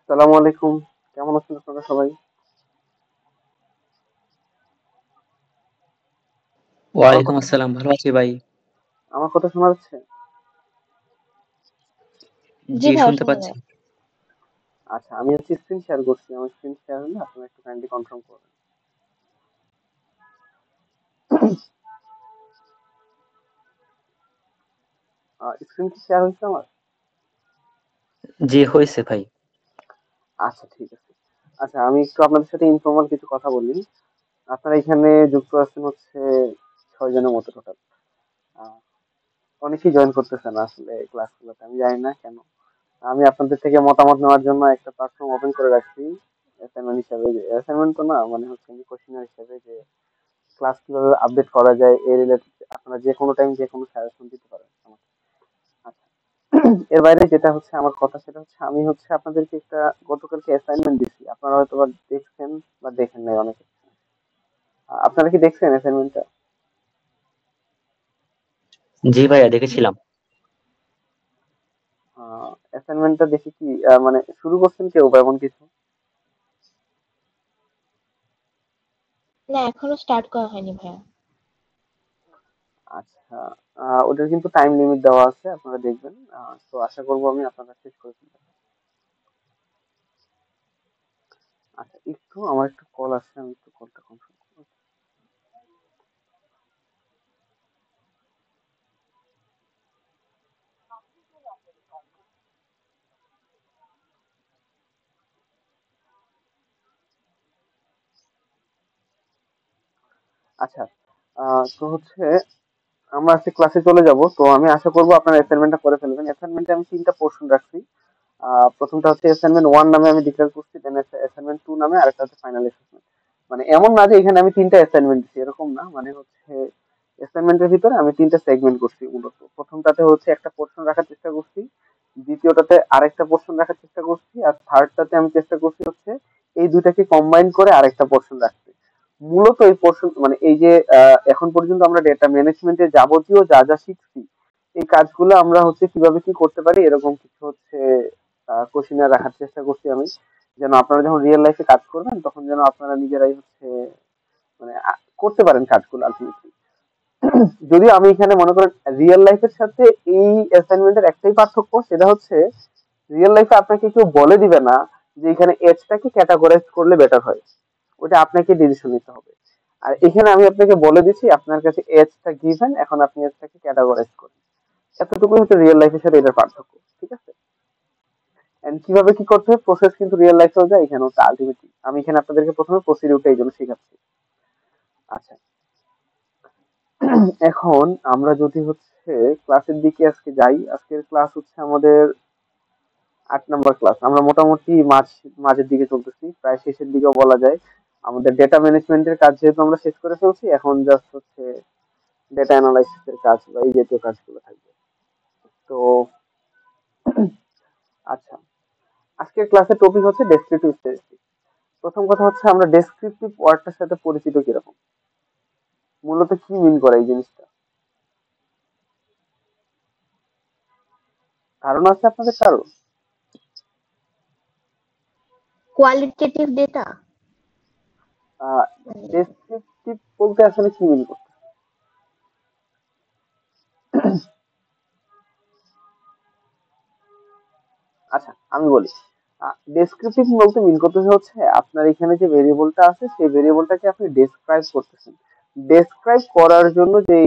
আসসালামু আলাইকুম। কেমন আছেন আপনারা সবাই? আমার ওয়ালাইকুম কথা আসসালাম। ভালো আছি ভাই। আমার কথা শোনা যাচ্ছে? জি জি, ভাইয়া শুনতে শোনা পাচ্ছি। যায়। আচ্ছা, আমি হচ্ছে স্ক্রিন শেয়ার করছি। আমার স্ক্রিন শেয়ার হলে আপনারা একটু কাইন্ডলি কনফার্ম করবেন। স্ক্রিন কি শেয়ার হয়েছে আমার? জি, হয়েছে ভাই। আচ্ছা, ঠিক আছে। আচ্ছা, আমি একটু আপনাদের সাথে ইনফর্মাল কিছু কথা বলি। আপনারা এখানে যুক্ত আছেন হচ্ছে ৬ জনের মতো টোটাল। আহ, অনেকেই জয়েন করতেছে না আসলে ক্লাসগুলোতে। আমি জানি না কেন। আমি আপনাদের থেকে মতামত নেওয়ার জন্য একটা প্ল্যাটফর্ম ওপেন করে রাখছি। অ্যাসাইনমেন্ট হিসাবে, অ্যাসাইনমেন্ট তো না, মানে হচ্ছে কোশ্চেনার হিসাবে যে ক্লাস কিভাবে আপডেট করা যায় এই রিলেটেড আপনারা যে কোনো টাইম যে কোনো সাজেশন দিতে পারেন আমাকে। আচ্ছা, এর বাইরে যেটা হচ্ছে আমার কথা সেটা হচ্ছে আমি হচ্ছে আপনাদেরকে একটা গতকালকে অ্যাসাইনমেন্ট দিছি, আপনারা হয়তো বা দেখছেন বা দেখেন নাই অনেকে। আপনারা কি দেখছেন অ্যাসাইনমেন্টটা? জি ভাইয়া, দেখেছিলাম। অ্যাসাইনমেন্টটা দেখি কি মানে শুরু করছেন কেউ বা এমন কিছু? না এখনো স্টার্ট করা হয়নি ভাইয়া। আচ্ছা, ওটার কিন্তু টাইম লিমিট দেওয়া আছে, আপনারা দেখবেন। তো আশা করবো আমি আপনারা শেষ করে ফেলবেন। আচ্ছা, একটু আমার একটু কল আসছে, আমি একটু কলটা কনফার্ম করবো। আচ্ছা, তো হচ্ছে আমরা আজকে ক্লাসে চলে যাব। তো আমি আশা করবো আপনারা অ্যাসাইনমেন্টটা করে ফেলবেন। অ্যাসাইনমেন্টে আমি ৩টা পোর্শন রাখছি। প্রথমটা হচ্ছে অ্যাসাইনমেন্ট 1 নামে আমি ডিক্লেয়ার করছি, দেন অ্যাসাইনমেন্ট 2 নামে, আরেকটা হচ্ছে ফাইনাল অ্যাসেসমেন্ট। মানে এমন না যে এখানে আমি 3টা অ্যাসাইনমেন্ট দিচ্ছি, এরকম না। মানে হচ্ছে অ্যাসাইনমেন্টের ভিতরে আমি 3টা সেগমেন্ট করছি মূলত। প্রথমটাতে হচ্ছে একটা পোর্শন রাখার চেষ্টা করছি, দ্বিতীয়টাতে আরেকটা পোর্শন রাখার চেষ্টা করছি, আর থার্ডটাতে আমি চেষ্টা করছি হচ্ছে এই দুইটাকে কম্বাইন করে আরেকটা পোর্শন রাখতে। মূলত এই পোর্শন মানে এই যে এখন পর্যন্ত আমরা ডেটা ম্যানেজমেন্টের যাবতীয় যা যা শিখছি, এই কাজগুলো আমরা হচ্ছে কিভাবে কি করতে পারি এরকম কিছু হচ্ছে কোশ্চেনে রাখার চেষ্টা করছি আমি, যেন আপনারা যখন রিয়েল লাইফে কাজ করবেন তখন যেন আপনারা নিজেরাই হচ্ছে মানে করতে পারেন কাজগুলো আলটিমেটলি। যদিও আমি এখানে মনে করেন রিয়েল লাইফের সাথে এই অ্যাসাইনমেন্টের একটাই পার্থক্য, সেটা হচ্ছে রিয়েল লাইফে আপনাকে কেউ বলে দিবে না যে এখানে এজটাকে ক্যাটাগরাইজ করলে বেটার হয়। ওটা আপনাকে ডিসিশন নিতে হবে। আর এখানে আমি আপনাকে বলে দিচ্ছি আপনার কাছে এজটা গিভেন, এখন আপনি এজটাকে ক্যাটাগরাইজ করুন। এতটুকুই হচ্ছে রিয়েল লাইফের সাথে এটার পার্থক্য। ঠিক আছে? এন্ড কিভাবে কি করতে হবে প্রসেস কিন্তু রিয়েল লাইফেও যায়, এখানে হচ্ছে আলটিমেটলি আমি এখানে আপনাদেরকে প্রথমে প্রসিডিউরটা এই জন্য শেখাচ্ছি। আচ্ছা, এখন আমরা যদি হচ্ছে ক্লাসের দিকে আজকে যাই, আজকের ক্লাস হচ্ছে আমাদের 8 নম্বর ক্লাস। আমরা মোটামুটি মাঝের দিকে চলতেছি, প্রায় শেষের দিকেও বলা যায়। আমাদের ডেটা ম্যানেজমেন্টের কাজ যেহেতু আমরা শেষ করে ফেলছি, এখন জাস্ট হচ্ছে ডেটা অ্যানালাইসিস এর কাজ বা এই জাতীয় কাজগুলো থাকবে। তো আচ্ছা, আজকের ক্লাসের টপিক হচ্ছে ডেসক্রিপটিভ স্ট্যাটিস্টিক্স। প্রথম কথা হচ্ছে আমরা ডেসক্রিপটিভ ওয়ার্ডটার সাথে পরিচিত কিরকম, মূলত কি মিন করে এই জিনিসটা, ধারণা আছে আপনাদের কারো? কোয়ালিটেটিভ ডেটা মানে ডেসক্রিপটিভ বলতে আসলে কি মিন করে? আচ্ছা, আমি বলি। ডেসক্রিপটিভ বলতে মিন করতেছে হচ্ছে আপনার এখানে যে ভেরিয়েবলটা আছে সেই ভেরিয়েবলটাকে আপনি ডেসক্রাইব করতেছেন। ডেসক্রাইব করার জন্য যে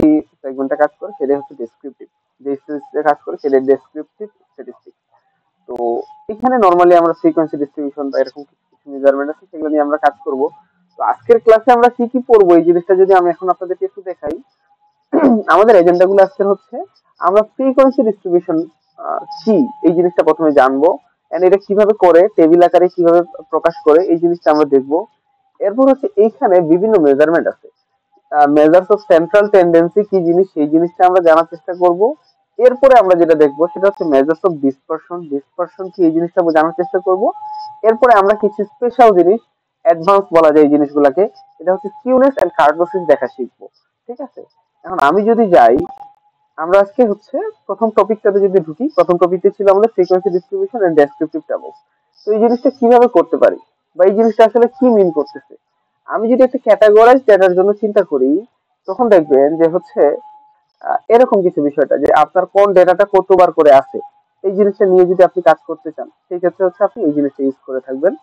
সেগমেন্টটা কাজ করে সেটা হচ্ছে ডেসক্রিপটিভ। যে স্ট্যাটিস্টিক্সটা কাজ করে সেটা ডেসক্রিপটিভ স্ট্যাটিস্টিক্স। তো এখানে নরমালি আমরা ফ্রিকোয়েন্সি ডিস্ট্রিবিউশন বা এরকম কিছু কিছু মেজারমেন্ট আছে, সেগুলো নিয়ে আমরা কাজ করব। তো আজকের ক্লাসে আমরা কি কি পড়বো এই জিনিসটা যদি আমি এখন আপনাদেরকে একটু দেখাই। আমাদের এজেন্ডা গুলো আজকে হচ্ছে আমরা ফ্রিকোয়েন্সি ডিস্ট্রিবিউশন কি এই জিনিসটা প্রথমে জানবো, এন্ড এটা কিভাবে করে টেবিল আকারে কিভাবে প্রকাশ করে এই জিনিসটা আমরা দেখবো। এরপর হচ্ছে এইখানে বিভিন্ন মেজারমেন্ট আছে, মেজার্স অফ সেন্ট্রাল টেন্ডেন্সি কি জিনিস সেই জিনিসটা আমরা জানার চেষ্টা করব। এরপরে আমরা যেটা দেখবো সেটা হচ্ছে মেজার্স অফ ডিসপারশন, ডিসপারশন কি এই জিনিসটা আমরা জানার চেষ্টা করব। এরপরে আমরা কিছু স্পেশাল জিনিস, অ্যাডভান্স বলা যায় এই জিনিসগুলোকে, এটা হচ্ছে স্কিউনেস এন্ড কার্টোসিস দেখা শিখবো। ঠিক আছে? এখন আমি যদি যাই, আমরা আজকে হচ্ছে প্রথম টপিকটাতে যদি ঢুকি, প্রথম টপিকটা ছিল আমাদের frequency distribution and descriptive tables. তো এই জিনিসটা কিভাবে করতে পারি বা এই জিনিসটা আসলে কি মিন করতেছে, আমি যদি একটা ক্যাটাগরাইজ ডেটার জন্য চিন্তা করি, তখন দেখবেন যে হচ্ছে এরকম কিছু বিষয়টা যে আপনার কোন ডেটাটা কতবার করে আসে, এই জিনিসটা নিয়ে যদি আপনি কাজ করতে চান, সেই ক্ষেত্রে হচ্ছে আপনি এই জিনিসটা ইউজ করে থাকবেন।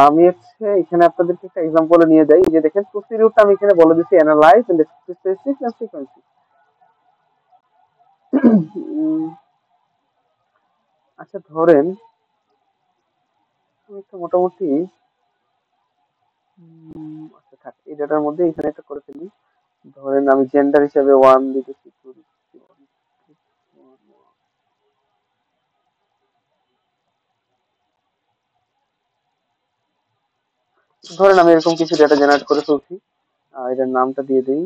আমি হচ্ছে এখানে আপনাদেরকে একটা এক্সাম্পল নিয়ে যাই। এই যে দেখেন প্রসিডিউরটা আমি এখানে বলে দিচ্ছি, analyse and specific and frequency. আচ্ছা ধরেন আমি একটা মোটামুটি আচ্ছা থাক, এই ডেটার মধ্যে এখানে একটা করে ফেলি। ধরেন আমি জেন্ডার হিসেবে ওয়ান দিতেছি, টু দিতেছি, ধরেন আমি এরকম কিছু ডেটা জেনারেট করে ফেলছি। এটার নামটা দিয়ে দিই।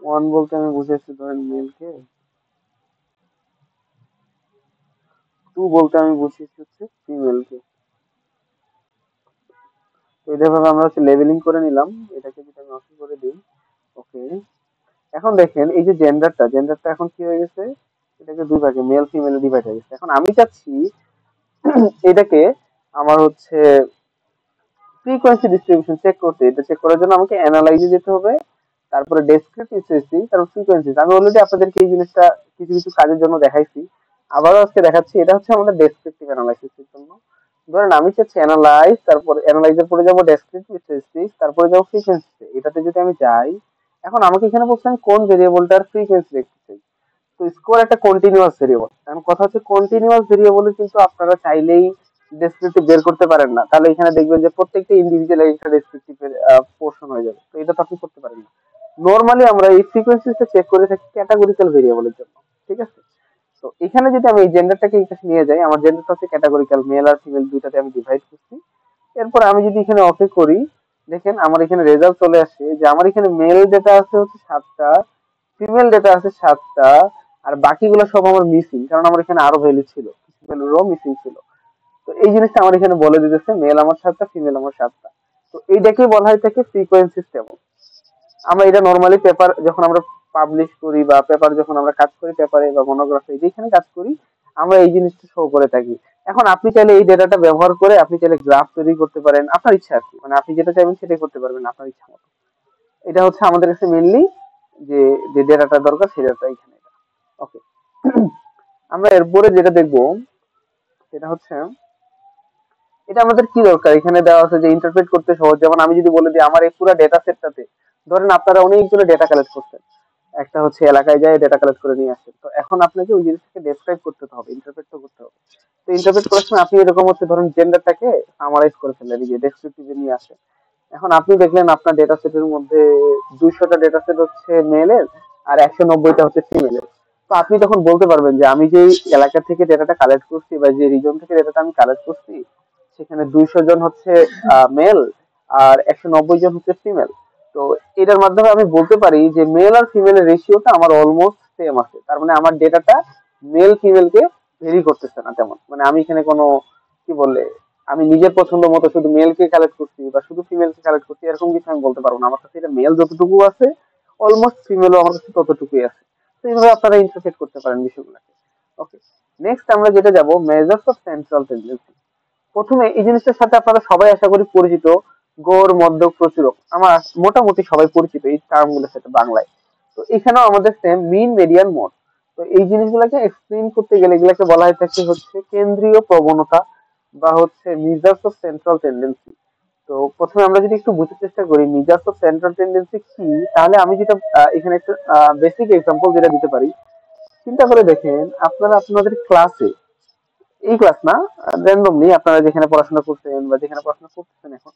ওয়ান বলতে আমি বুঝেছি ধরেন মেলকে, টু বলতে আমি বুঝেছি হচ্ছে ফিমেলকে। তো এইভাবে আমরা হচ্ছে লেবেলিং করে নিলাম। এটাকে যদি আমি ওকে করে দিই, ওকে। এখন দেখেন এই যে জেন্ডারটা এখন কি হয়ে গেছে, এটাকে দুই ভাগে মেল ফিমেল ডিভাইড হয়ে গেছে। এখন আমি চাচ্ছি এটাকে আমার হচ্ছে ফ্রিকোয়েন্সি ডিস্ট্রিবিউশন চেক করতে। এটা চেক করার জন্য আমাকে অ্যানালাইজে যেতে হবে, তারপরে ডেসক্রিপটিভ স্ট্যাটিস্টিক্স, তারপর ফ্রিকোয়েন্সি। আমি অলরেডি আপনাদেরকে এই জিনিসটা কিছু কিছু কাজের জন্য দেখাইছি, আবারও আজকে দেখাচ্ছি। এটা হচ্ছে আমাদের ডেসক্রিপটিভ অ্যানালাইসিসের জন্য। ধরেন আমি চাচ্ছি অ্যানালাইজ, তারপর অ্যানালাইজের পরে যাবো ডেসক্রিপটিভ স্ট্যাটিস্টিক্স, তারপরে যাবো ফ্রিকোয়েন্সি। এটাতে যদি আমি যাই, এখন আমাকে এখানে বলছে আমি কোন ভেরিয়েবলটার ফ্রিকোয়েন্সি দেখতে চাই। তো স্কোর একটা কন্টিনিউয়াস ভেরিয়েবল। এখন কথা হচ্ছে কন্টিনিউয়াস ভেরিয়েবলে কিন্তু আপনারা চাইলেই ডেসক্রিপটিভ বের করতে পারেন না। তাহলে এখানে দেখবেন যে প্রত্যেকটা ইন্ডিভিজুয়াল একটা ডেসক্রিপটিভের পোর্শন হয়ে যাবে। তো এটা তো আপনি করতে পারেন না। নরমালি আমরা এই ফ্রিকোয়েন্সিটা চেক করে থাকি ক্যাটাগরিক্যাল ভেরিয়েবলের জন্য, ঠিক আছে? তো এখানে যদি আমি এই জেন্ডারটাকে এই কাছে নিয়ে যাই, আমার জেন্ডারটা হচ্ছে ক্যাটাগরিক্যাল, মেল আর ফিমেল দুইটাতে আমি ডিভাইড করছি। এরপর আমি যদি এখানে ওকে করি, দেখেন আমার এখানে রেজাল্ট চলে আসে যে আমার এখানে মেল ডেটা আছে হচ্ছে 7টা, ফিমেল ডেটা আছে 7টা, আর বাকিগুলো সব আমার মিসিং, কারণ আমার এখানে আরো ভ্যালু ছিল, কিছু ভ্যালুরও মিসিং ছিল। তো এই জিনিসটা আমার এখানে বলে দিতেছে মেল আমার 7টা, ফিমেল আমার 7টা। তো এইটাকে বলা হয় থাকে ফ্রিকোয়েন্সি টেবল। আমরা এটা নর্মালি পেপার যখন আমরা পাবলিশ করি বা পেপার যখন আমরা কাজ করি, পেপারে বা মনোগ্রাফি যেখানে কাজ করি, আমরা এই জিনিসটা শো করে থাকি। এখন আপনি চাইলে এই ডেটাটা ব্যবহার করে আপনি চাইলে গ্রাফ তৈরি করতে পারেন, আপনার ইচ্ছা আর কি, মানে আপনি যেটা চাইবেন সেটাই করতে পারবেন আপনার ইচ্ছা মতো। এটা হচ্ছে আমাদের কাছে মেনলি যে যে ডেটাটা দরকার সেই ডেটাটা এখানে। ওকে, আমরা এরপরে যেটা দেখবো সেটা হচ্ছে এটা আমাদের কি দরকার। এখানে দেওয়া আছে যে ইন্টারপ্রেট করতে সহজ। যেমন আমি যদি বলে দিই আমার এই পুরো ডেটা সেটটাতে, ধরেন আপনারা অনেকগুলো ডেটা কালেক্ট করছেন, একটা হচ্ছে এলাকায় যায় ডেটা কালেক্ট করে নিয়ে আসেন। তো এখন আপনাকে ওই জিনিসটাকে ডেসক্রাইব করতে তো হবে, ইন্টারপ্রেট তো করতে হবে। তো ইন্টারপ্রেট করার সময় আপনি এরকম হচ্ছে ধরুন জেন্ডারটাকে সামারাইজ করে ফেললেন, এই যে ডেসক্রিপটিভে নিয়ে আসেন। এখন আপনি দেখলেন আপনার ডেটা সেটের মধ্যে 200টা ডেটা সেট হচ্ছে মেলের আর 190টা হচ্ছে ফিমেলের। তো আপনি তখন বলতে পারবেন যে আমি যে এলাকা থেকে ডেটাটা কালেক্ট করছি বা যে রিজন থেকে ডেটাটা আমি কালেক্ট করছি, সেখানে 200 জন হচ্ছে মেল আর 190 জন হচ্ছে ফিমেল। তো এটার মাধ্যমে আমি বলতে পারি যে মেল আর ফিমেলের রেশিওটা আমার অলমোস্ট সেম আছে। তার মানে আমার ডেটাটা মেল ফিমেলকে ভেরি করতেছে না তেমন। মানে আমি এখানে কোনো কি বললে আমি নিজের পছন্দ মতো শুধু মেলকে কালেক্ট করছি বা শুধু ফিমেলকে কালেক্ট করছি এরকম কিছু আমি বলতে পারবো না। আমার কাছে এটা মেল যতটুকু আছে অলমোস্ট ফিমেলও আমার কাছে ততটুকুই আছে। তো এইভাবে আপনারা ইন্টারপ্রেট করতে পারেন বিষয়গুলোকে। ওকে, নেক্সট আমরা যেটা যাব মেজার্স অফ সেন্ট্রাল টেন্ডেন্সি। প্রথমে এই জিনিসটার সাথে আপনারা সবাই আশা করি পরিচিত, গড় মধ্যক প্রচুরক। আমার মোটামুটি সবাই পরিচিত এই টার্মগুলোর সাথে বাংলায়। তো এখানেও আমাদের সেম মিন মিডিয়ান মোড। তো এই জিনিসগুলোকে এক্সপ্লেইন করতে গেলে এগুলাকে বলা হয় থাকে হচ্ছে কেন্দ্রীয় প্রবণতা বা হচ্ছে মেজার্স অফ সেন্ট্রাল টেন্ডেন্সি। তো প্রথমে আমরা যদি একটু বুঝতে চেষ্টা করি মেজার্স অফ সেন্ট্রাল টেন্ডেন্সি কি, তাহলে আমি যেটা এখানে একটা বেসিক এক্সাম্পল যেটা দিতে পারি। চিন্তা করে দেখেন আপনারা আপনাদের ক্লাসে, এই ক্লাস না, র্যান্ডমলি আপনারা যেখানে পড়াশোনা করছেন বা যেখানে পড়াশোনা করতেছেন এখন,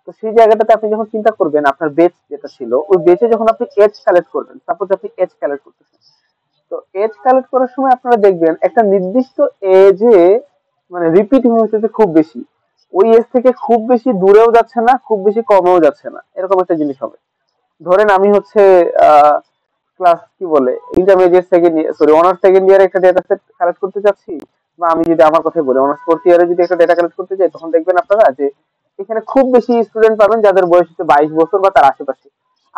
তো সেই জায়গাটাতে আপনি যখন চিন্তা করবেন আপনার বেচ যেটা ছিল ওই বেচে যখন আপনি এজ কালেক্ট করবেন, সাপোজ আপনি এজ কালেক্ট করতেছেন। তো এজ কালেক্ট করার সময় আপনারা দেখবেন একটা নির্দিষ্ট এজে মানে রিপিট হচ্ছে খুব বেশি, ওই এজ থেকে খুব বেশি দূরেও যাচ্ছে না, খুব বেশি কমেও যাচ্ছে না, এরকম একটা জিনিস হবে। ধরেন আমি হচ্ছে ক্লাস কি বলে intermediate second year, sorry honours second year একটা ডেটা সেট কালেক্ট করতে চাচ্ছি, বা আমি যদি আমার কথাই বলি, অনার্স ফোর্থ ইয়ারে যদি একটা ডেটা কালেক্ট করতে যাই, তখন দেখবেন আপনারা যে এখানে খুব বেশি স্টুডেন্ট পাবেন যাদের বয়স হচ্ছে 22 বছর বা তার আশেপাশে।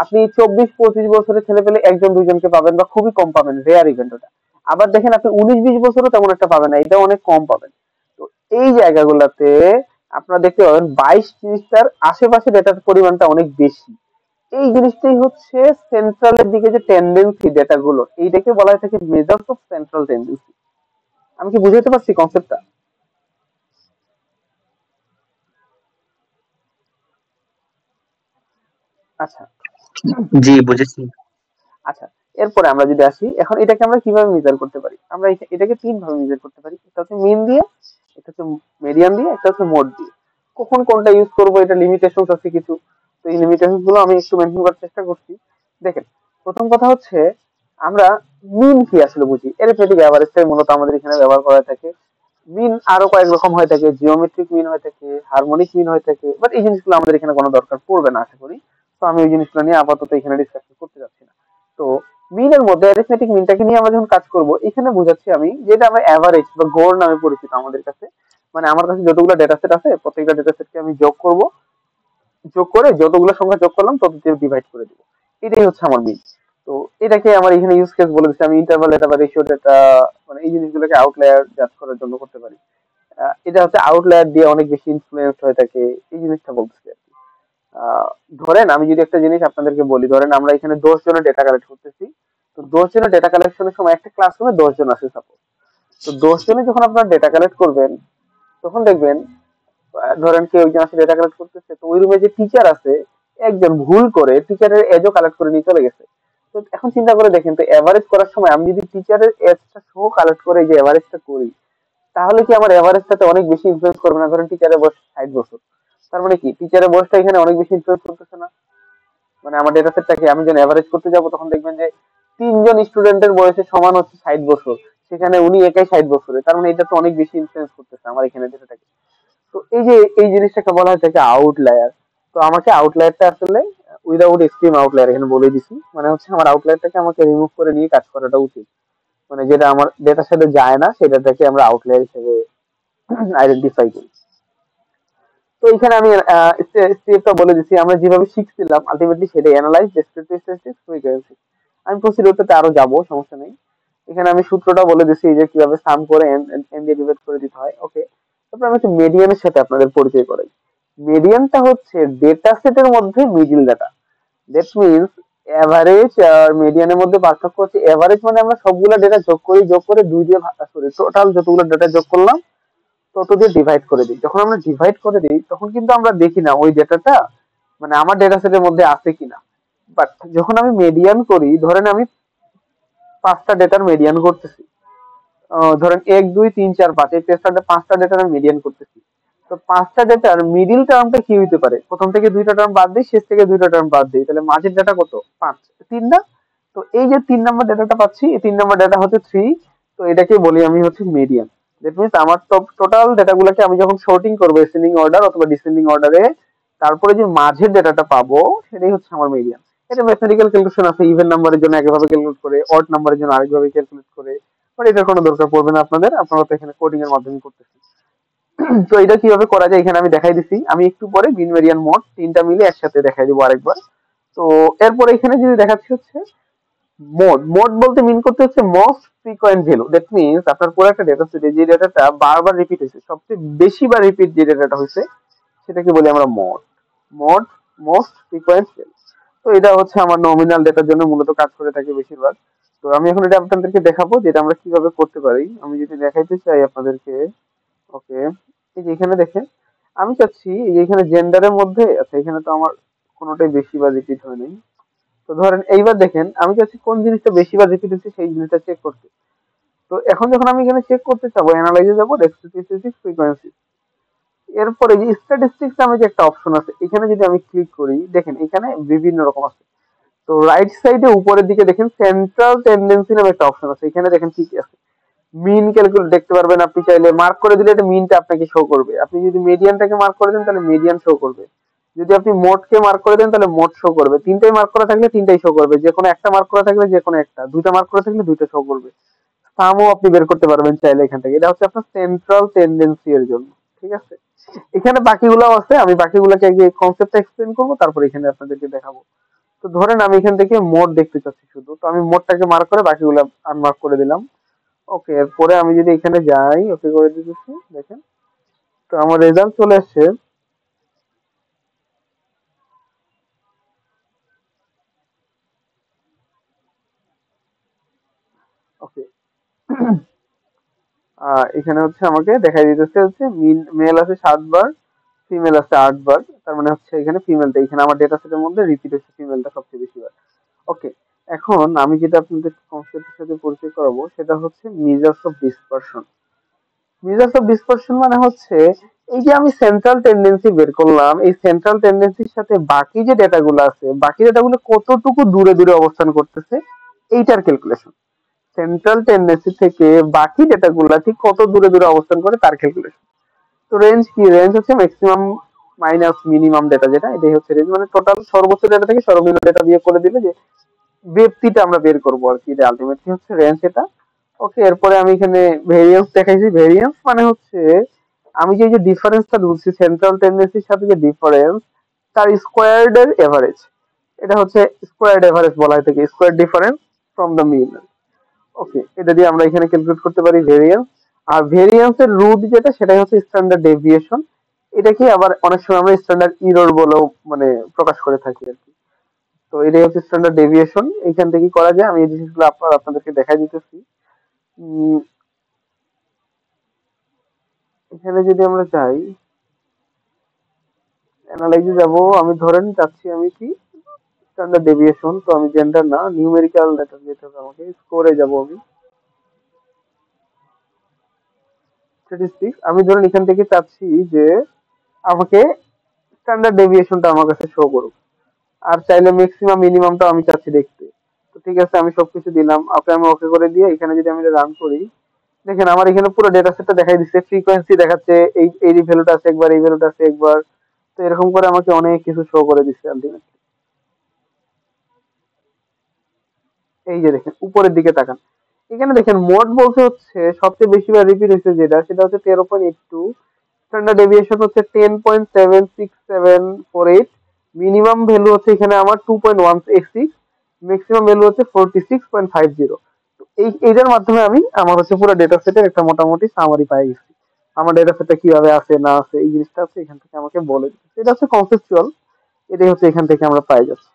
আপনি 24-25 বছরের ছেলে পেলে একজন দুইজনকে পাবেন বা খুবই কম পাবেন, রেয়ার ইভেন্ট ওটা। আবার দেখেন আপনি 19-20 বছরও তেমন একটা পাবেন না, এটা অনেক কম পাবেন। তো এই জায়গাগুলোতে আপনারা দেখতে পাবেন 22-30টার আশেপাশে ডেটার পরিমাণটা অনেক বেশি। এই জিনিসটাই হচ্ছে সেন্ট্রালের দিকে যে টেন্ডেন্সি ডেটা গুলো, এইটাকে বলা হয় থাকে মেজার্স অফ সেন্ট্রাল টেন্ডেন্সি। আমি কি বুঝাতে পারছি কনসেপ্টটা? আচ্ছা। জি, বুঝেছি। আচ্ছা, এরপরে আমরা যদি আসি, এখন এটাকে আমরা কিভাবে মেজার করতে পারি? আমরা এটাকে তিন ভাবে মেজার করতে পারি। একটা হচ্ছে মিন দিয়ে, একটা হচ্ছে মিডিয়ান দিয়ে, একটা হচ্ছে মোড দিয়ে। কখন কোনটা ইউজ করবো এটা লিমিটেশন আছে কিছু। তো এই লিমিটেশন গুলো আমি একটু মেনশন করার চেষ্টা করছি। দেখেন, প্রথম কথা হচ্ছে আমরা মিন কি আসলে বুঝি। এরিথমেটিক অ্যাভারেজটাই মূলত আমাদের এখানে ব্যবহার করা থাকে। মিন আরো কয়েক রকম হয়ে থাকে, জিওমেট্রিক মিন হয়ে থাকে, হারমোনিক মিন হয়ে থাকে, বাট এই জিনিসগুলো আমাদের এখানে কোনো দরকার পড়বে না আশা করি। তো আমি এই জিনিসগুলো নিয়ে আপাতত এখানে ডিসকাশন করতে যাচ্ছি না। তো মিনের মধ্যে অ্যারিথমেটিক মিনটাকে নিয়ে আমরা যখন কাজ করব, এখানে বোঝাচ্ছি আমি যেটা আমরা অ্যাভারেজ বা গড় নামে পরিচিত আমাদের কাছে। মানে আমার কাছে যতগুলো ডেটা সেট আছে, প্রত্যেকটা ডেটা সেটকে আমি যোগ করব, যোগ করে যতগুলো সংখ্যা যোগ করলাম তত দিয়ে ডিভাইড করে দিব। এটাই হচ্ছে আমার মিন। তো এটাকে আমার এখানে ইউজ কেস বলে দিচ্ছি, আমি ইন্টারভাল ডেটা বা রেশিও ডেটা, মানে এই জিনিসগুলোকে আউটলায়ার জাজ করার জন্য করতে পারি। এটা হচ্ছে আউটলায়ার দিয়ে অনেক বেশি ইনফ্লুয়েন্স হয়ে থাকে, এই জিনিসটা বলতেছি আর কি। আহ, ধরেন আমি যদি একটা জিনিস আপনাদেরকে বলি, ধরেন আমরা এখানে 10 জনের ডেটা কালেক্ট করতেছি। তো 10 জনের ডেটা কালেকশনের সময় একটা ক্লাসরুমে 10 জন আছে সাপোজ। তো 10 জনে যখন আপনার ডেটা কালেক্ট করবেন, তখন দেখবেন ধরেন কেউ একজন আসে ডেটা কালেক্ট করতেছে, তো ওই রুমে যে টিচার আছে, একজন ভুল করে টিচারের এজও কালেক্ট করে নিয়ে চলে গেছে। তো এখন চিন্তা করে দেখেন, তো এভারেজ করার সময় আমি যদি টিচারের এজটা সহ কালেক্ট করে যে এভারেজটা করি, তাহলে কি আমার এভারেজটাতে অনেক বেশি ইনফ্লুয়েন্স করবে না? ধরেন টিচারের বয়স 60 বছর, তার মানে কি টিচারের বয়সটা এখানে অনেক বেশি ইনফ্লুয়েন্স করতেছে না? মানে আমার ডেটা সেটটাকে আমি যখন এভারেজ করতে যাব, তখন দেখবেন যে 3 জন স্টুডেন্টের বয়সে সমান হচ্ছে 60 বছর, সেখানে উনি একাই 60 বছরের, তার মানে এটা তো অনেক বেশি ইনফ্লুয়েন্স করতেছে আমার এখানে ডেটাটাকে। তো এই যে এই জিনিসটাকে বলা হয় থাকে আউটলায়ার। তো আমাকে আউটলায়ারটা আসলে উইদাউট এক্সট্রিম আউটলায়ার এখানে বলে দিছি, মানে হচ্ছে আমার আউটলায়ারটাকে আমাকে রিমুভ করে নিয়ে কাজ করাটা উচিত। মানে যেটা আমার ডেটার সাথে যায় না, সেটাকে আমরা আউটলায়ার হিসেবে আইডেন্টিফাই করি। তো এখানে আমি স্টেপটা বলে দিচ্ছি, আমরা যেভাবে শিখছিলাম আলটিমেটলি সেটাই, অ্যানালাইজ, ডেসক্রিপটিভ স্ট্যাটিস্টিক্স, ফ্রিকোয়েন্সি। আমি প্রসিডিউরটাতে আরো যাব, সমস্যা নেই। এখানে আমি সূত্রটা বলে দিচ্ছি যে কিভাবে সাম করে এন দিয়ে ডিভাইড করে দিতে হয়। ওকে, তারপর আমি একটু মিডিয়ানের সাথে আপনাদের পরিচয় করাই। মিডিয়ানটা হচ্ছে ডেটা সেটের মধ্যে middle data. That means average আর মিডিয়ানের মধ্যে পার্থক্য হচ্ছে, এভারেজ মানে আমরা সবগুলো ডেটা যোগ করি, যোগ করে দুই দিয়ে সরি টোটাল যতগুলো ডেটা যোগ করলাম তত দিয়ে ডিভাইড করে দিই। যখন আমরা ডিভাইড করে দিই, তখন কিন্তু আমরা দেখি না ওই ডেটাটা মানে আমার ডেটা সেটের মধ্যে আছে কিনা। বাট যখন আমি মিডিয়ান করি, ধরেন আমি 5টা ডেটার মিডিয়ান করতেছি, ধরেন 1 2 3 4 5, এই 5টা ডেটার মিডিয়ান করতেছি। তো 5টা ডেটার মিডিল টার্মটা কি হইতে পারে? প্রথম থেকে 2টা টার্ম বাদ দিই, শেষ থেকে 2টা টার্ম বাদ দিই, তাহলে মাঝের ডেটা কত? 5, 3 না? তো এই যে 3 নম্বর ডেটাটা পাচ্ছি, এই 3 নম্বর ডেটা হচ্ছে 3। তো এটাকে বলি আমি হচ্ছে মিডিয়ান। দ্যাট মিনস আমার টোটাল ডেটাগুলোকে আমি যখন শর্টিং করবো অ্যাসেন্ডিং অর্ডার অথবা ডিসেন্ডিং অর্ডারে, তারপরে যে মাঝের ডেটাটা পাবো সেটাই হচ্ছে আমার মিডিয়ান। এটা ম্যাথমেটিক্যাল ক্যালকুলেশন আছে, ইভেন নাম্বারের জন্য একভাবে ক্যালকুলেট করে, অড নাম্বারের জন্য আরেকভাবে ক্যালকুলেট করে। বাট এটার কোনো দরকার পড়বে না আপনাদের, আপনারা তো এখানে কোডিং এর মাধ্যমে করতেছেন। তো এটা কিভাবে করা যায় এখানে আমি দেখাই দিছি, আমি একটু পরে মিন ভেরিয়ান মোড তিনটা মিলে একসাথে দেখাই দিব আরেকবার। তো এরপরে এখানে যদি দেখাচ্ছি হচ্ছে মোড। মোড বলতে মিন করতে হচ্ছে most frequent value. That means আপনার পুরো একটা ডেটা সেটে যে ডেটাটা বারবার রিপিট হয়েছে, সবচেয়ে বেশি বার রিপিট যে ডেটাটা হয়েছে, সেটাকে বলি আমরা mode. Mode, most frequent value. তো এটা হচ্ছে আমার নমিনাল ডেটার জন্য মূলত কাজ করে থাকে বেশিরভাগ। তো আমি এখন এটা আপনাদেরকে দেখাবো যেটা আমরা কিভাবে করতে পারি। আমি যদি দেখাইতে চাই আপনাদেরকে, ওকে, এই যে এখানে দেখেন, আমি চাচ্ছি এই যে এখানে জেন্ডারের মধ্যে, আচ্ছা এখানে তো আমার কোনোটাই বেশি বার রিপিট হয়নি। তো ধরেন এইবার দেখেন, আমি চাচ্ছি কোন জিনিসটা বেশি বার রিপিট হচ্ছে সেই জিনিসটা চেক করতে। তো এখন যখন আমি এখানে চেক করতে চাবো, অ্যানালাইজে যাবো, ডেসক্রিপটিভ ফ্রিকোয়েন্সি, এরপরে যে স্ট্যাটিস্টিক্স নামে যে একটা অপশন আছে, এখানে যদি আমি ক্লিক করি, দেখেন এখানে বিভিন্ন রকম আছে। তো রাইট সাইডে উপরের দিকে দেখেন সেন্ট্রাল টেন্ডেন্সি নামে একটা অপশন আছে, এখানে দেখেন কি কি আছে। মিন ক্যালকুলেট দেখতে পারবেন, আপনি চাইলে মার্ক করে দিলে এটা মিনটা আপনাকে শো করবে। আপনি যদি মিডিয়ানটাকে মার্ক করে দেন তাহলে মিডিয়ান শো করবে। যদি আপনি মোডকে মার্ক করে দেন তাহলে মোড শো করবে। তিনটাই মার্ক করা থাকলে তিনটাই শো করবে, যে কোনো একটা মার্ক করা থাকলে যে কোনো একটা, দুইটা মার্ক করা থাকলে দুইটা শো করবে। সামও আপনি বের করতে পারবেন চাইলে এখান থেকে। এটা হচ্ছে আপনার সেন্ট্রাল টেন্ডেন্সি এর জন্য, ঠিক আছে? এখানে বাকিগুলাও আছে, আমি বাকিগুলোকে আগে কনসেপ্টটা এক্সপ্লেন করবো, তারপর এখানে আপনাদেরকে দেখাবো। তো ধরেন আমি এখান থেকে মোড দেখতে চাচ্ছি শুধু, তো আমি মোডটাকে মার্ক করে বাকিগুলো আনমার্ক করে দিলাম। ওকে, এরপরে আমি যদি এখানে যাই, ওকে করে দিতেছি, দেখেন তো আমার রেজাল্ট চলে আসছে। ওকে, এখানে হচ্ছে আমাকে দেখাই দিতেছে হচ্ছে মেল আছে 7 বার, ফিমেল আছে 8 বার। তার মানে হচ্ছে এখানে ফিমেলটা, এখানে আমার ডেটা সেটের মধ্যে রিপিট হচ্ছে ফিমেলটা সবচেয়ে বেশি বার। ওকে, এখন আমি যেটা আপনাদের কনসেপ্টের সাথে পরিচয় করাবো সেটা হচ্ছে measures of dispersion. Measures of dispersion মানে হচ্ছে এই যে আমি সেন্ট্রাল টেন্ডেন্সি বের করলাম, এই সেন্ট্রাল টেন্ডেন্সির সাথে বাকি যে ডেটাগুলো আছে, বাকি ডেটাগুলো কতটুকু দূরে দূরে অবস্থান করতেছে, এইটার ক্যালকুলেশন। সেন্ট্রাল টেন্ডেন্সি থেকে বাকি ডেটাগুলো ঠিক কত দূরে দূরে অবস্থান করে তার ক্যালকুলেশন। তো রেঞ্জ কি? রেঞ্জ হচ্ছে ম্যাক্সিমাম মাইনাস মিনিমাম ডেটা, যেটা এটাই হচ্ছে রেঞ্জ। মানে টোটাল সর্বোচ্চ ডেটা থেকে সর্বনিম্ন ডেটা দিয়ে করে দিলে যে ব্যক্তিটা আমরা বের করবো আর কি, এটা আলটিমেটলি হচ্ছে রেঞ্জ এটা। ওকে, এরপরে আমি এখানে ভেরিয়েন্স দেখাইছি। ভেরিয়েন্স মানে হচ্ছে আমি যে ডিফারেন্সটা বলছি সেন্ট্রাল টেন্ডেন্সির সাথে যে ডিফারেন্স, তার স্কোয়ার্ড এর এভারেজ, এটা হচ্ছে স্কোয়ার্ড এভারেজ বলা হয় থেকে, square difference from the mean. Okay, এটা দিয়ে আমরা এখানে ক্যালকুলেট করতে পারি ভেরিয়েন্স। আর ভেরিয়েন্স এর রুট যেটা, সেটাই হচ্ছে স্ট্যান্ডার্ড ডেভিয়েশন। এটাকে আবার অনেক সময় আমরা স্ট্যান্ডার্ড ইরর বলেও মানে প্রকাশ করে থাকি আর কি। তো এটাই হচ্ছে স্ট্যান্ডার্ড ডেভিয়েশন, এখান থেকে করা যায়। আমি এই জিনিসগুলো আপনাদেরকে দেখাই দিতেছি। উম, এখানে যদি আমরা চাই অ্যানালাইজে যাব, আমি ধরেন চাচ্ছি আমি কি স্ট্যান্ডার্ড ডেভিয়েশন, তো আমি জেন্ডার না নিউমেরিক্যাল ডেটা যেতে হবে আমাকে, স্কোরে যাব আমি, স্ট্যাটিস্টিক্স। আমি ধরেন এখান থেকে চাচ্ছি যে আমাকে স্ট্যান্ডার্ড ডেভিয়েশনটা আমার কাছে শো করুক, আর চাইলে ম্যাক্সিমাম মিনিমামটা আমি চাচ্ছি দেখতে। তো ঠিক আছে, আমি সবকিছু দিলাম, ওকে আমি ওকে করে দিয়ে এখানে যদি আমি রান করি, দেখেন আমার এখানে পুরো ডেটা সেটটা দেখাই দিচ্ছে, ফ্রিকোয়েন্সি দেখাচ্ছে, এই ভ্যালুটা আছে একবার, এই ভ্যালুটা আছে একবার। তো এরকম করে আমাকে অনেক কিছু শো করে দিচ্ছে আলটিমেটলি। এই যে দেখেন উপরের দিকে তাকান, এখানে দেখেন মোড বলতে হচ্ছে সবচেয়ে বেশি বার রিপিট হয়েছে যেটা, সেটা হচ্ছে 13.82। স্ট্যান্ডার্ড ডেভিয়েশন হচ্ছে 10.76748। মিনিমাম ভ্যালু হচ্ছে এখানে আমার 2.186। ম্যাক্সিমাম ভ্যালু হচ্ছে 46.50। তো এইটার মাধ্যমে আমি আমার হচ্ছে পুরো ডেটা সেটের একটা মোটামুটি সামারি পাই গেছি। আমার ডেটা সেটটা কিভাবে আছে না আছে এই জিনিসটা হচ্ছে এখান থেকে আমাকে বলে দিচ্ছে। এটা হচ্ছে কনসেপচুয়াল, এটাই হচ্ছে এখান থেকে আমরা পাই যাচ্ছি।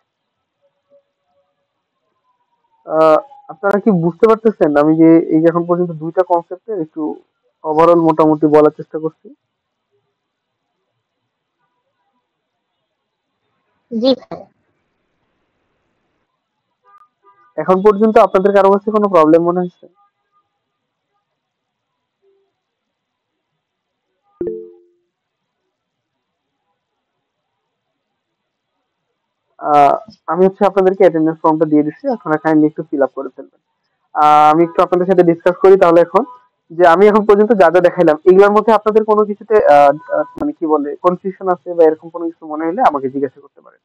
আহ, আপনারা কি বুঝতে পারতেছেন আমি যে এই যে এখন পর্যন্ত দুইটা কনসেপ্টের একটু ওভারঅল মোটামুটি বলার চেষ্টা করছি? জি ভাইয়া। এখন পর্যন্ত আপনাদের কারো কাছে কোনো প্রবলেম মনে হচ্ছে? আহ, আমি হচ্ছে আপনাদেরকে অ্যাটেন্ডেন্স ফর্মটা দিয়ে দিচ্ছি, আপনারা কাইন্ডলি একটু ফিল আপ করে ফেলবেন। আমি একটু আপনাদের সাথে ডিসকাস করি তাহলে এখন, যে আমি এখন পর্যন্ত যা যা দেখাইলাম এগুলোর মধ্যে আপনাদের কোনো কিছুতে মানে কি বলে কনফিউশন আছে বা এরকম কোনো কিছু মনে হলে আমাকে জিজ্ঞাসা করতে পারেন।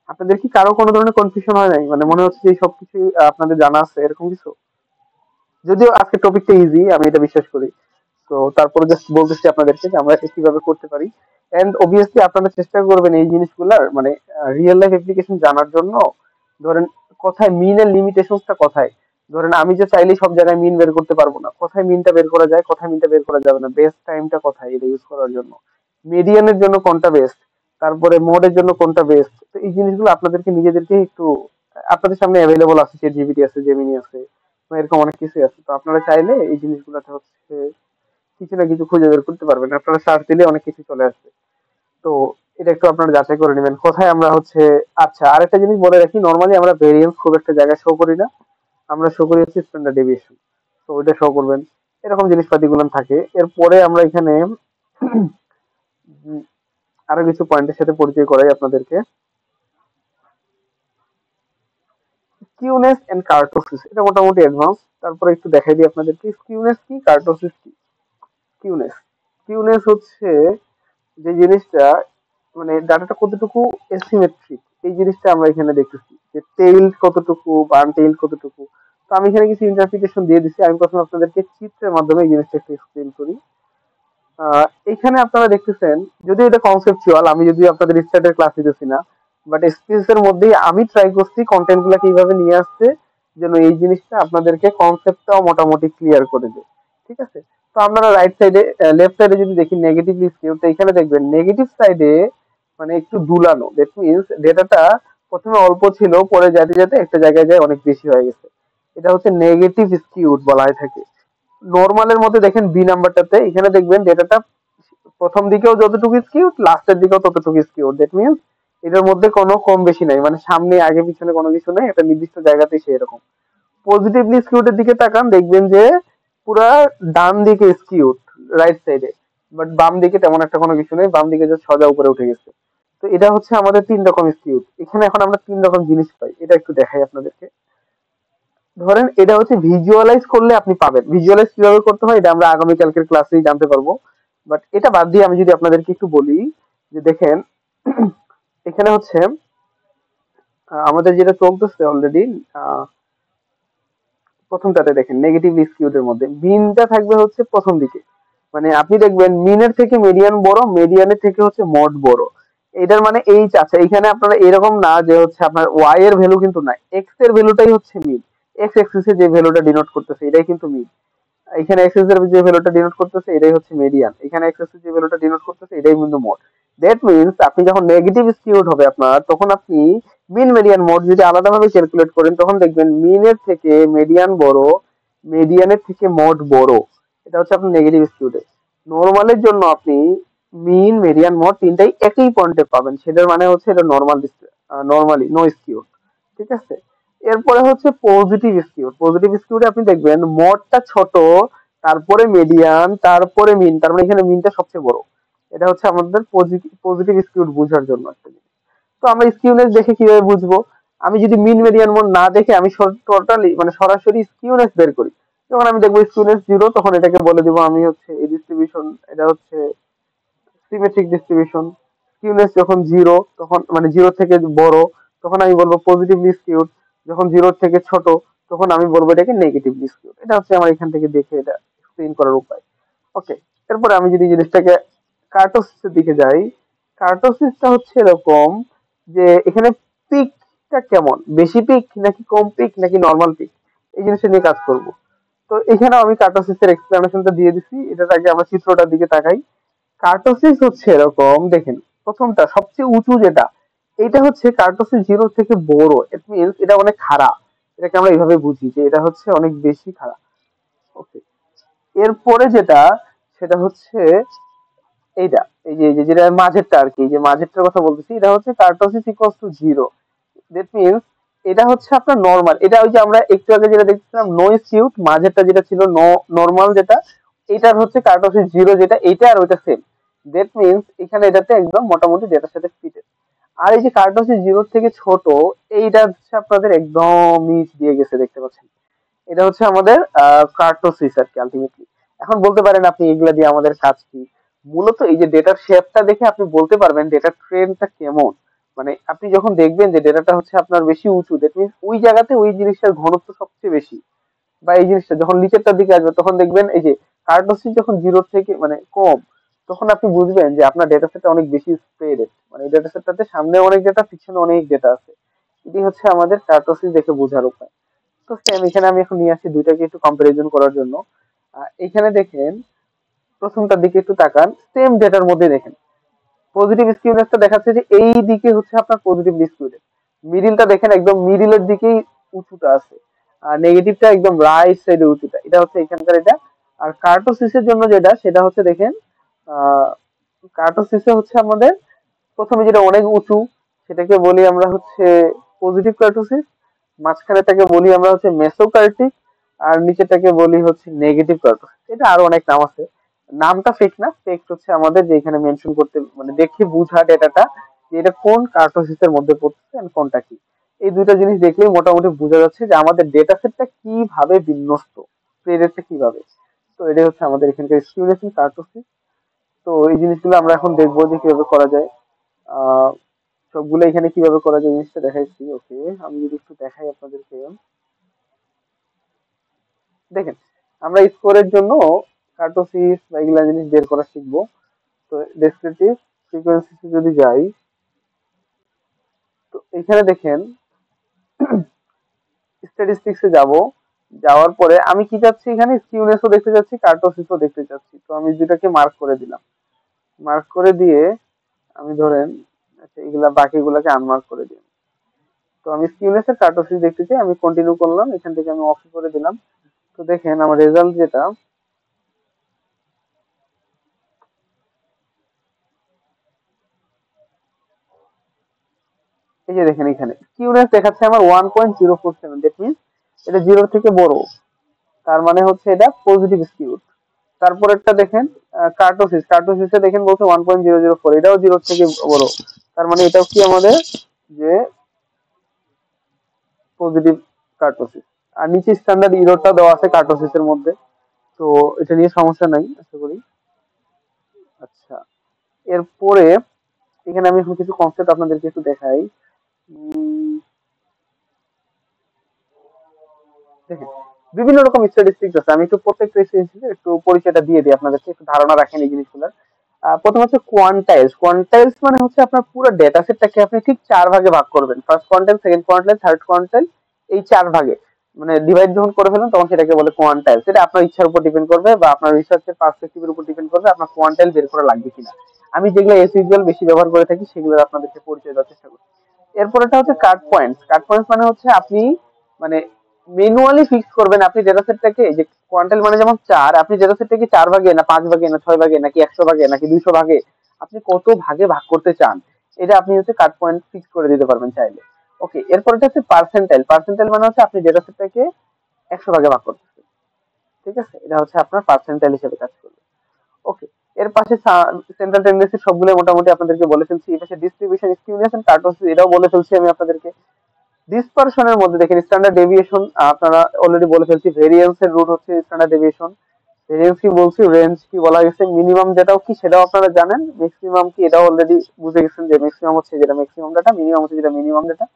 আপনাদের কি কারো কোনো ধরনের কনফিউশন হয় নাই, মানে মনে হচ্ছে যে এই সবকিছু আপনাদের জানা আছে এরকম কিছু? যদিও আজকে টপিকটা ইজি, আমি এটা বিশ্বাস করি। তো তারপরে জাস্ট বলতেছি আপনাদেরকে যে আমরা এটা কিভাবে করতে পারি। এন্ড অবভিয়াসলি আপনারা চেষ্টা করবেন এই জিনিসগুলার মানে রিয়েল লাইফ অ্যাপ্লিকেশন জানার জন্য। ধরেন কোথায় মিন এর লিমিটেশনটা কোথায়, ধরেন আমি যে চাইলেই সব জায়গায় মিন বের করতে পারবো না, কোথায় মিনটা বের করা যায়, কোথায় মিনটা বের করা যাবে না, বেস্ট টাইমটা কোথায় এটা ইউজ করার জন্য, মিডিয়ানের জন্য কোনটা বেস্ট, তারপরে মোডের জন্য কোনটা বেস্ট। তো এই জিনিসগুলো আপনাদেরকে নিজেদেরকে একটু, আপনাদের সামনে অ্যাভেলেবল আছে, চ্যাট জিপিটি আছে, জেমিনি আছে, বা এরকম অনেক কিছু আছে। তো আপনারা চাইলে এই জিনিসগুলোতে হচ্ছে কিছু না কিছু খুঁজে বের করতে পারবেন, আপনারা সার্চ দিলে অনেক কিছু চলে আসবে। তো এটা একটু আপনারা যাচাই করে নেবেন কোথায় আমরা হচ্ছে। আচ্ছা, আরেকটা জিনিস বলে রাখি, নর্মালি আমরা ভেরিয়েন্স খুব একটা জায়গায় শো করি না, আমরা শো করি হচ্ছে স্ট্যান্ডার্ড ডেভিয়েশন। তো ওইটা শো করবেন, এরকম জিনিসপাতি গুলো থাকে। এরপরে আমরা এখানে উম, আরো কিছু পয়েন্টের সাথে পরিচয় করাই আপনাদেরকে। স্কিউনেস এন্ড কার্টোসিস, এটা মোটামুটি অ্যাডভান্স। তারপরে একটু দেখাই দিই আপনাদেরকে স্কিউনেস কি, কার্টোসিস কি। স্কিউনেস, স্কিউনেস হচ্ছে যে জিনিসটা মানে ডাটাটা কতটুকু এসিমেট্রিক, এই জিনিসটা আমরা এখানে দেখতেছি যে টেইল কতটুকু বা আনটেইল কতটুকু। তো আমি এখানে কিছু ইন্টারপ্রিটেশন দিয়ে দিচ্ছি। আমি প্রথমে আপনাদেরকে চিত্রের মাধ্যমে এই জিনিসটা একটু এক্সপ্লেন করি। এখানে আপনারা দেখতেছেন, যদি এটা কনসেপচুয়াল, আমি যদি আপনাদের স্টার্টের ক্লাস দিতেছি না, বাট এক্সপিরিয়েন্স এর মধ্যেই আমি ট্রাই করছি কন্টেন্ট গুলা কিভাবে নিয়ে আসতে, যেন এই জিনিসটা আপনাদেরকে কনসেপ্টটাও মোটামুটি ক্লিয়ার করে দেয়। ঠিক আছে? তো আপনারা রাইট সাইডে, লেফট সাইডে যদি দেখি নেগেটিভলি স্কিউ, তো এখানে দেখবেন নেগেটিভ সাইডে মানে একটু দুলানো। দ্যাট মিনস ডেটাটা প্রথমে অল্প ছিল, পরে যেতে যেতে একটা জায়গায় যায় অনেক বেশি হয়ে গেছে। এটা হচ্ছে নেগেটিভ স্কিউড বলা হয়ে থাকে। নরমালের মধ্যে দেখেন বি নাম্বারটাতে, এখানে দেখবেন ডেটাটা প্রথম দিকেও যতটুকু স্কিউড, লাস্টের দিকেও ততটুকু স্কিউড। দ্যাট মিনস এটার মধ্যে কোনো কম বেশি নাই, মানে সামনে আগে পিছনে কোনো কিছু নেই, একটা নির্দিষ্ট জায়গাতেই সেই রকম। পজিটিভলি স্কিউড এর দিকে তাকান, দেখবেন যে পুরা ডান দিকে স্কিউড, রাইট সাইডে, বাট বাম দিকে তেমন একটা কোনো কিছু নেই, বাম দিকে যে সোজা উপরে উঠে গেছে। তো এটা হচ্ছে আমাদের তিন রকম স্কিউড। এখানে এখন আমরা তিন রকম জিনিস পাই, এটা একটু দেখাই আপনাদেরকে। ধরেন এটা হচ্ছে ভিজুয়ালাইজ করলে আপনি পাবেন। ভিজুয়ালাইজ কিভাবে করতে হয় এটা আমরা আগামী কালকের ক্লাসেই জানতে পারবো। বাট এটা বাদ দিয়ে আমি যদি আপনাদেরকে একটু বলি যে দেখেন, এখানে হচ্ছে আমাদের যেটা চলতেছে অলরেডি, প্রথমটাতে দেখেন নেগেটিভ স্কিউড এর মধ্যে মিনটা থাকবে হচ্ছে প্রথম দিকে। মানে আপনি দেখবেন মিনের থেকে মিডিয়ান বড়, মিডিয়ানের থেকে হচ্ছে মড বড়। এটার মানে এইচ আছে এখানে। আপনারা এরকম না যে হচ্ছে আপনার ওয়াই এর ভ্যালু কিন্তু না, এক্স এর ভ্যালুটাই হচ্ছে মিন। এক্স এক্সিসে যে ভ্যালুটা ডিনোট করতেছে এটাই কিন্তু মিন। এখানে এক্সেস এর যে ভ্যালুটা ডিনোট করতেছে এটাই হচ্ছে মিডিয়ান, এখানে এক্সেস এর যে ভ্যালুটা ডিনোট করতেছে এটাই কিন্তু মোড। দ্যাট মিন্স আপনি যখন নেগেটিভ স্কিউড হবে আপনার, তখন আপনি মিন মিডিয়ান মোড যদি আলাদাভাবে ক্যালকুলেট করেন, তখন দেখবেন মিনের থেকে মিডিয়ান বড়, মিডিয়ানের থেকে মোড বড়। এটা হচ্ছে আপনার নেগেটিভ স্কিউডে। নরমালের জন্য আপনি মিন মিডিয়ান মোড তিনটাই একই পয়েন্টে পাবেন, সেটার মানে হচ্ছে এটা নরমাল, নরমালি নো স্কিউড। ঠিক আছে? এরপরে হচ্ছে পজিটিভ স্কিউড। পজিটিভ স্কিউডে আপনি দেখবেন মডটা ছোট, তারপরে মিডিয়ান, তারপরে মিন, তার মানে এখানে মিনটা সবচেয়ে বড়। এটা হচ্ছে আমাদের পজিটিভ স্কিউড বোঝার জন্য একটা জিনিস। তো আমরা স্কিউনেস দেখে কিভাবে বুঝবো? আমি যদি মিন মিডিয়ান মোড না দেখে আমি টোটালি মানে সরাসরি স্কিউনেস বের করি, যখন আমি দেখবো স্কিউনেস জিরো, তখন এটাকে বলে দিব আমি হচ্ছে এই ডিস্ট্রিবিউশন, এটা হচ্ছে সিমেট্রিক ডিস্ট্রিবিউশন। স্কিউনেস যখন জিরো, তখন মানে জিরো থেকে বড়, তখন আমি বলবো পজিটিভলি স্কিউড। যখন জিরো থেকে ছোট, তখন আমি বলবো এটাকে নেগেটিভলি স্কিউড। এটা হচ্ছে আমার এখান থেকে দেখে এটা এক্সপ্লেইন করার উপায়। ওকে, এরপরে আমি যদি জিনিসটাকে কার্টোসিসের দিকে যাই, কার্টোসিসটা হচ্ছে এরকম যে এখানে পিকটা কেমন, বেশি পিক নাকি কম পিক নাকি নর্মাল পিক, এই জিনিসটা নিয়ে কাজ করব। তো এখানেও আমি কার্টোসিসের এক্সপ্লেনেশনটা দিয়ে দিছি। এটার আগে আমরা চিত্রটার দিকে তাকাই। কার্টোসিস হচ্ছে এরকম দেখেন, প্রথমটা সবচেয়ে উঁচু যেটা, এটা হচ্ছে কার্টোসিস জিরো থেকে বড়। ইট মিনস এটা অনেক খাড়া। এটাকে আমরা এইভাবে বুঝি যে এটা হচ্ছে অনেক বেশি খাড়া। ওকে, এরপরে যেটা, সেটা হচ্ছে এইটা, এই যে যেটা মাঝেরটা আর কি, যে মাঝেরটার কথা বলতেছি, এটা হচ্ছে kurtosis equals to zero. That means এটা হচ্ছে আপনার নরমাল। এটা ওই যে আমরা একটু আগে যেটা দেখছিলাম নো স্কিউড, মাঝেরটা যেটা ছিল নরমাল যেটা, এটার হচ্ছে কার্টোসিস জিরো যেটা, এইটা আর ওইটা সেম। দ্যাট মিনস এখানে এটাতে একদম মোটামুটি ডেটার সাথে ফিটেড। আর এই যে কার্টোসিস জিরো থেকে ছোট, এইটা হচ্ছে আপনাদের একদম নিচ দিয়ে গেছে, দেখতে পাচ্ছেন। এটা হচ্ছে আমাদের কার্টোসিস আর কি আলটিমেটলি। এখন বলতে পারেন আপনি এগুলা দিয়ে আমাদের কাজ কি? মূলত এই যে ডেটার শেপটা দেখে আপনি বলতে পারবেন ডেটার ট্রেন্ডটা কেমন। মানে আপনি যখন দেখবেন যে ডেটাটা হচ্ছে আপনার বেশি উঁচু, দ্যাট মিনস ওই জায়গাতে ওই জিনিসটার ঘনত্ব সবচেয়ে বেশি। বা এই জিনিসটা যখন নিচেরটার দিকে আসবে, তখন দেখবেন এই যে কার্টোসিস যখন জিরো থেকে মানে কম, তখন আপনি বুঝবেন যে আপনার ডেটা সেটটা অনেক বেশি স্প্রেডেড, মানে ডেটা সেটটাতে সামনে অনেক ডেটা, পিছনে অনেক ডেটা আছে। এটি হচ্ছে আমাদের কার্টোসিস দেখে বোঝার উপায়। তো সেম এখানে আমি এখন নিয়ে আসি দুইটাকে একটু কম্পারিজন করার জন্য। এখানে দেখেন, প্রথমটার দিকে একটু তাকান, সেম ডেটার মধ্যে দেখেন পজিটিভ স্কিউনেসটা দেখাচ্ছে যে এই দিকে হচ্ছে আপনার পজিটিভ স্কিউনেস। মিডিলটা দেখেন একদম মিডিলের দিকেই উঁচুটা আছে, আর নেগেটিভটা একদম রাইট সাইডে উঁচুটা। এটা হচ্ছে এখানকার এটা। আর কার্টোসিসের জন্য যেটা, সেটা হচ্ছে দেখেন, আহ কার্টোসিসে হচ্ছে আমাদের প্রথমে যেটা অনেক উঁচু, সেটাকে বলি আমরা হচ্ছে পজিটিভ কার্টোসিস। মাঝখানেটাকে বলি আমরা হচ্ছে মেসোকার্টিক। আর নিচেটাকে বলি হচ্ছে নেগেটিভ কার্টোসিস। এটা আরো অনেক নাম আছে। নামটা ফেক না, ফেক হচ্ছে আমাদের যে এখানে মেনশন করতে মানে দেখে বুঝা ডেটাটা যে এটা কোন কার্টোসিসের মধ্যে পড়তেছে আর কোনটা কি। এই দুইটা জিনিস দেখলেই মোটামুটি বোঝা যাচ্ছে যে আমাদের ডেটা সেটটা কিভাবে বিন্যস্ত, প্রেডেটটা কিভাবে। তো এটাই হচ্ছে আমাদের এখানকার স্কিউনেশন কার্টোসিস। তো এই জিনিসগুলো আমরা এখন দেখবো যে কিভাবে করা যায়। আহ সবগুলো এখানে কিভাবে করা যায় জিনিসটা দেখাইছি। ওকে, আমি যদি একটু দেখাই আপনাদেরকে, দেখেন আমরা স্কোরের জন্য কার্টোসিস বা এগুলা জিনিস বের করা শিখবো। তো ডেসক্রিপটিভ ফ্রিকোয়েন্সি যদি যাই, তো এখানে দেখেন স্ট্যাটিস্টিক্সে যাব। যাওয়ার পরে আমি কি চাচ্ছি, এখানে স্কিউনেসও দেখতে চাচ্ছি, কার্টোসিসও দেখতে চাচ্ছি। তো আমি দুটাকে মার্ক করে দিলাম। মার্ক করে দিয়ে আমি ধরেন, আচ্ছা এগুলা বাকিগুলাকে আনমার্ক করে দিই। তো আমি স্কিউনেস এর কার্টোসিস দেখতে চাই, আমি কন্টিনিউ করলাম, এখান থেকে আমি অফ করে দিলাম। তো দেখেন আমার রেজাল্ট যেটা, এই যে দেখেন এখানে স্কিউনেস দেখাচ্ছে আমার 1.047, দ্যাট মিনস এটা জিরোর থেকে বড়, তার মানে হচ্ছে এটা পজিটিভ স্কিউড। তারপরেরটা দেখেন কার্টোসিসে দেখেন বলছে 1.004, এটাও জিরোর থেকে বড়, তার মানে এটাও কি আমাদের যে পজিটিভ কার্টোসিস। আর নিচে স্ট্যান্ডার্ড ইরোরটা দেওয়া আছে কার্টোসিসের মধ্যে, তো এটা নিয়ে সমস্যা নাই আশা করি। আচ্ছা, এরপরে এখানে আমি কিছু কনসেপ্ট আপনাদেরকে একটু দেখাই। উম, দেখেন বিভিন্ন রকম স্ট্যাটিস্টিক্স আছে, আমি একটু প্রত্যেকটা স্ট্যাটিস্টিক্সের একটু পরিচয়টা দিয়ে দিই আপনাদেরকে, একটু ধারণা রাখেন এই জিনিসগুলোর। প্রথম হচ্ছে কোয়ান্টাইলস। কোয়ান্টাইলস মানে হচ্ছে আপনার পুরো ডেটা সেটটাকে আপনি ঠিক চার ভাগে ভাগ করবেন, ফার্স্ট কোয়ান্টাইল, সেকেন্ড কোয়ান্টাইল, থার্ড কোয়ান্টাইল, এই চার ভাগে মানে ডিভাইড যখন করে ফেলেন তখন সেটাকে বলে কোয়ান্টাইল। সেটা আপনার ইচ্ছার উপর ডিপেন্ড করবে বা আপনার রিসার্চের পার্সপেক্টিভের উপর ডিপেন্ড করবে আপনার কোয়ান্টাইল বের করা লাগবে কিনা। আমি যেগুলো এস ইউজুয়াল বেশি ব্যবহার করে থাকি সেগুলো আপনাদেরকে পরিচয় দেওয়ার চেষ্টা করি। এরপরটা হচ্ছে কাট পয়েন্টস। কাট পয়েন্টস মানে হচ্ছে আপনি মানে ম্যানুয়ালি ফিক্স করবেন আপনি ডেটা সেটটাকে, যে কোয়ান্টাইল মানে যেমন চার, আপনি ডেটা সেটটাকে চার ভাগে না পাঁচ ভাগে না ছয় ভাগে নাকি 100 ভাগে নাকি 200 ভাগে, আপনি কত ভাগে ভাগ করতে চান এটা আপনি হচ্ছে কাট পয়েন্ট ফিক্স করে দিতে পারবেন চাইলে। ওকে, এরপরটা হচ্ছে পার্সেন্টাইল। পার্সেন্টাইল মানে হচ্ছে আপনি ডেটা সেটটাকে 100 ভাগে ভাগ করতেছেন, ঠিক আছে, এটা হচ্ছে আপনার পার্সেন্টাইল হিসেবে কাজ করবে। ওকে, এর পাশে সেন্ট্রাল টেন্ডেন্সি সবগুলো মোটামুটি আপনাদেরকে বলে ফেলছি। এই পাশে ডিস্ট্রিবিউশন, স্কিউনেস এন্ড কার্টোসিস এটাও বলে ফেলছি আমি আপনাদেরকে। ডিসপারশনের মধ্যে দেখেন স্ট্যান্ডার্ড ডেভিয়েশন আপনারা অলরেডি বলে ফেলছি। ভেরিয়েন্স এর রুট হচ্ছে স্ট্যান্ডার্ড ডেভিয়েশন। ভেরিয়েন্স কি বলছি, রেঞ্জ কি বলা গেছে, মিনিমাম যেটাও কি সেটাও আপনারা জানেন, ম্যাক্সিমাম কি এটাও অলরেডি বুঝে গেছেন যে ম্যাক্সিমাম হচ্ছে যেটা ম্যাক্সিমাম ডাটা, মিনিমাম হচ্ছে যেটা মিনিমাম ডাটা।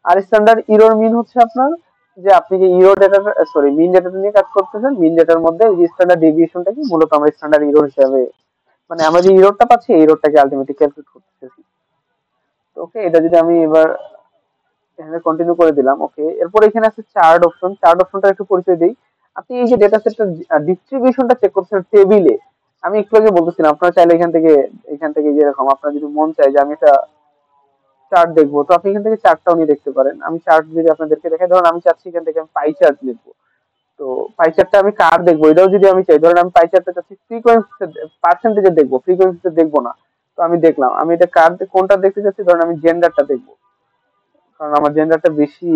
আর স্ট্যান্ডার্ড ইরর মিন হচ্ছে আপনার যে আপনি যে ইরো ডেটা, সরি মিন ডেটাটা নিয়ে কাজ করতেছেন, মিন ডেটার মধ্যে যে স্ট্যান্ডার্ড ডেভিয়েশনটা কি মূলত আমরা স্ট্যান্ডার্ড ইরর হিসাবে, মানে আমরা যে ইররটা পাচ্ছি এই ইররটাকে আলটিমেটলি ক্যালকুলেট করতেছি। ওকে, এটা যদি আমি এবার এখানে কন্টিনিউ করে দিলাম। ওকে, এরপর এখানে আছে চার্ট অপশন। চার্ট অপশনটা একটু পরিচয় দিই। আপনি এই যে ডেটা সেটটার ডিস্ট্রিবিউশনটা চেক করছেন টেবিলে, আমি একটু আগে বলতেছিলাম আপনারা চাইলে এখান থেকে যেরকম আপনার যদি মন চায় যে আমি একটা চার্ট দেখবো, তো আপনি এখান থেকে চার্টটাও নিয়ে দেখতে পারেন। আমি চার্ট যদি আপনাদেরকে দেখাই, ধরুন আমি চাচ্ছি এখান থেকে আমি পাই চার্ট লিখবো। তো পাই চার্টটা আমি কার দেখবো এটাও যদি আমি চাই, ধরেন আমি পাই চার্টটা চাচ্ছি ফ্রিকোয়েন্সি পার্সেন্টেজে দেখবো, ফ্রিকোয়েন্সিতে দেখবো না। তো আমি দেখলাম আমি এটা কার কোনটা দেখতে চাচ্ছি, ধরেন আমি জেন্ডারটা দেখবো কারণ আমার জেন্ডারটা বেশি।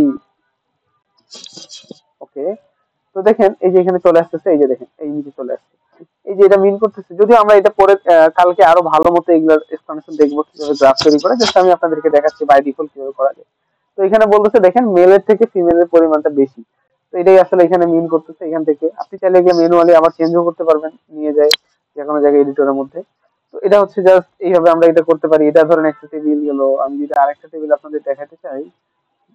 ওকে, তো দেখেন এই যে এখানে চলে আসতেছে, এই যে দেখেন এই নিচে চলে আসছে, এই যে এটা মিন করতেছে। যদিও আমরা এটা পরে কালকে আরো ভালো মতো এগুলোর এক্সপ্লেনেশন দেখবো কিভাবে গ্রাফ তৈরি করে, জাস্ট আমি আপনাদেরকে দেখাচ্ছি বাই ডিফল্ট কিভাবে করা যায়। তো এখানে বলতেছে দেখেন মেলের থেকে ফিমেলের পরিমাণটা বেশি, তো এটাই আসলে এখানে মিন করতেছে। এখান থেকে আপনি চাইলে গিয়ে ম্যানুয়ালি আবার চেঞ্জও করতে পারবেন, নিয়ে যায় যে কোনো জায়গায় এডিটরের মধ্যে। তো এটা হচ্ছে জাস্ট এইভাবে আমরা এটা করতে পারি। এটা ধরেন একটা টেবিল গেল, আমি যদি আরেকটা টেবিল আপনাদের দেখাতে চাই,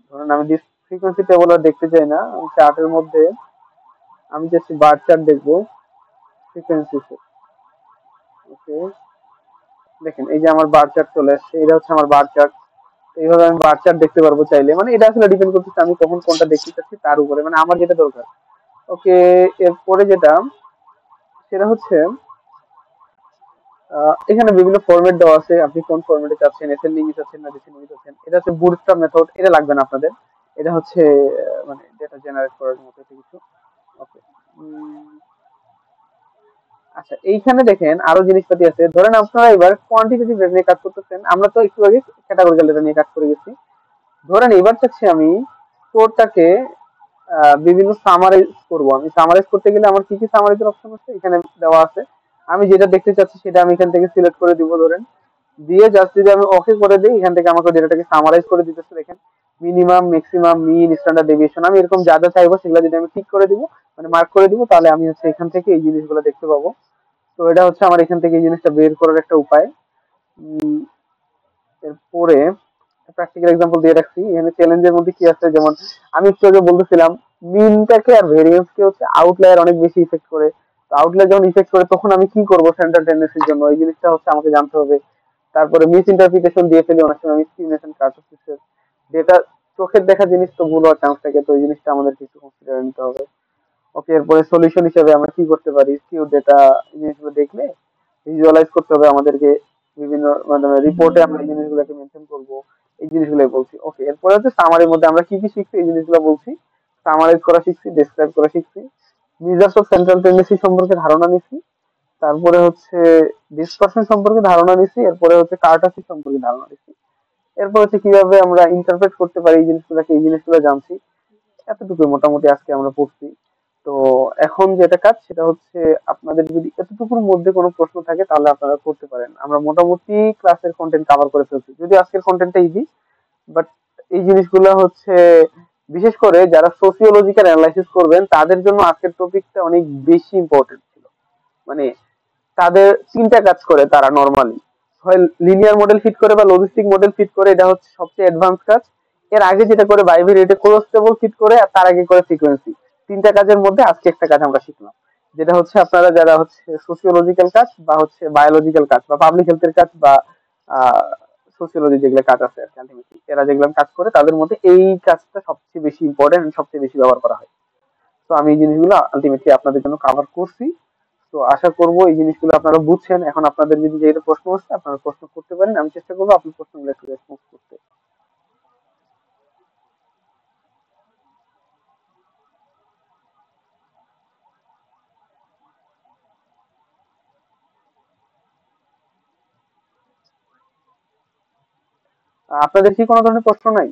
ধরুন আমি ফ্রিকোয়েন্সি টেবল আর দেখতে চাই না, আমি চার্টের মধ্যে আমি জাস্ট বার চার্ট দেখবো ফ্রিকোয়েন্সি। ওকে, দেখেন এই যে আমার বার চার্ট চলে আসছে, এটা হচ্ছে আমার বার চার্ট। এইভাবে আমি বার চার্ট দেখতে পারবো চাইলে, মানে এটা আসলে ডিপেন্ড করতেছে আমি কখন কোনটা দেখতে চাচ্ছি তার উপরে, মানে আমার যেটা দরকার। ওকে, এরপরে যেটা সেটা হচ্ছে এখানে বিভিন্ন ফরম্যাট দেওয়া আছে, আপনি কোন ফরম্যাটে চাচ্ছেন, এসএলডি চাচ্ছেন না ডিসএলডি চাচ্ছেন। এটা হচ্ছে বুটস্ট্র্যাপ মেথড, এটা লাগবে না আপনাদের। এটা হচ্ছে মানে ডেটা জেনারেট করার মতো একটা কিছু। ওকে, আচ্ছা এইখানে দেখেন আরো জিনিসপাতি আছে। ধরেন আপনারা এবার কোয়ান্টিটেটিভ ডেটা নিয়ে কাজ করতেছেন, আমরা তো একটু আগে ক্যাটাগরিক্যাল ডেটা নিয়ে কাজ করে গেছি। ধরেন এবার চাচ্ছি আমি কোডটাকে বিভিন্ন সামারাইজ করব। আমি সামারাইজ করতে গেলে আমার কি কি সামারাইজের অপশন আছে এখানে দেওয়া আছে। আমি যেটা দেখতে চাচ্ছি সেটা আমি এখান থেকে সিলেক্ট করে দিব, ধরেন দিয়ে জাস্ট যদি আমি ওকে করে দিই, এখান থেকে আমাকে ডেটাটাকে সামারাইজ করে দিতেছে। দেখেন মিনিমাম, ম্যাক্সিমাম, মিন, স্ট্যান্ডার্ড ডেভিয়েশন আমি এরকম যা যা চাইবো সেগুলো যদি আমি ঠিক করে দিব, মানে মার্ক করে দিব, তাহলে আমি হচ্ছে এখান থেকে এই জিনিসগুলো দেখতে পাবো। তো এটা হচ্ছে আমার এখান থেকে এই জিনিসটা বের করার একটা উপায়। এরপরে প্র্যাকটিক্যাল এক্সাম্পল দিয়ে রাখছি। এখানে চ্যালেঞ্জের মধ্যে কি আছে, যেমন আমি একটু আগে বলতেছিলাম মিনটাকে আর ভেরিয়েন্স কে হচ্ছে আউটলায়ার অনেক বেশি ইফেক্ট করে। তো আউটলায়ার যখন ইফেক্ট করে তখন আমি কি করব সেন্টার টেন্ডেন্সির জন্য, এই জিনিসটা হচ্ছে আমাকে জানতে হবে। তারপরে মিস ইন্টারপ্রিটেশন দিয়ে ফেলি অনেক সময়, মিসকিউনেশন কার্টোসিসের যেটা চোখের দেখা জিনিস তো ভুল হওয়ার চান্স থাকে, তো এই জিনিসটা আমাদেরকে একটু কনসিডার নিতে হবে। ওকে, এরপরে সলিউশন হিসেবে আমরা কি করতে পারি, স্কিউ ডেটা জিনিসগুলো দেখলে ভিজুয়ালাইজ করতে হবে আমাদেরকে, বিভিন্ন মানে রিপোর্টে আমরা এই জিনিসগুলোকে মেনশন করব। এই জিনিসগুলোই বলছি। ওকে, এরপরে হচ্ছে সামারির মধ্যে আমরা কি কি শিখছি এই জিনিসগুলো বলছি। সামারাইজ করা শিখছি, ডেসক্রাইব করা শিখছি, মেজার্স অফ সেন্ট্রাল টেন্ডেন্সি সম্পর্কে ধারণা নিছি, তারপরে হচ্ছে ডিসপারশন সম্পর্কে ধারণা নিছি, এরপরে হচ্ছে কার্টাসি সম্পর্কে ধারণা নিছি, এরপর হচ্ছে কিভাবে আমরা ইন্টারপ্রেট করতে পারি এই জিনিসগুলোকে, এই জিনিসগুলো জানছি। এতটুকু মোটামুটি আজকে আমরা পড়ছি। তো এখন যেটা কাজ সেটা হচ্ছে আপনাদের যদি এতটুকুর মধ্যে কোনো প্রশ্ন থাকে তাহলে আপনারা করতে পারেন। আমরা মোটামুটি ক্লাসের কন্টেন্ট কভার করে ফেলছি, যদি আজকের কন্টেন্টটা ইজি, বাট এই জিনিসগুলো হচ্ছে বিশেষ করে যারা সোসিওলজিক্যাল অ্যানালাইসিস করবেন তাদের জন্য আজকের টপিকটা অনেক বেশি ইম্পর্টেন্ট ছিল। মানে তাদের তিনটা কাজ করে তারা নরমালি, হয় লিনিয়ার মডেল ফিট করে বা লজিস্টিক মডেল ফিট করে, এটা হচ্ছে সবচেয়ে অ্যাডভান্স কাজ। এর আগে যেটা করে বাইভেরিয়েটে ক্লোজ টেবল ফিট করে, আর তার আগে করে ফ্রিকোয়েন্সি। তিনটা কাজের মধ্যে আজকে একটা কাজ আমরা শিখলাম, যেটা হচ্ছে আপনারা যারা হচ্ছে সোসিওলজিক্যাল কাজ বা হচ্ছে বায়োলজিক্যাল কাজ বা পাবলিক হেলথের কাজ বা সোসিওলজি যেগুলো কাজ আছে আর কি, ultimately এরা যেগুলো কাজ করে তাদের মধ্যে এই কাজটা সবচেয়ে বেশি ইম্পর্টেন্ট, সবচেয়ে বেশি ব্যবহার করা হয়। তো আমি এই জিনিসগুলো আলটিমেটলি আপনাদের জন্য কভার করছি। তো আশা করব এই জিনিসগুলো আপনারা বুঝছেন। এখন আপনাদের যদি যেটা প্রশ্ন হচ্ছে আপনারা প্রশ্ন করতে পারেন, আমি চেষ্টা করবো আপনার প্রশ্নগুলো একটু রেসপন্স করতে। আপনাদের কি কোনো ধরনের প্রশ্ন নাই?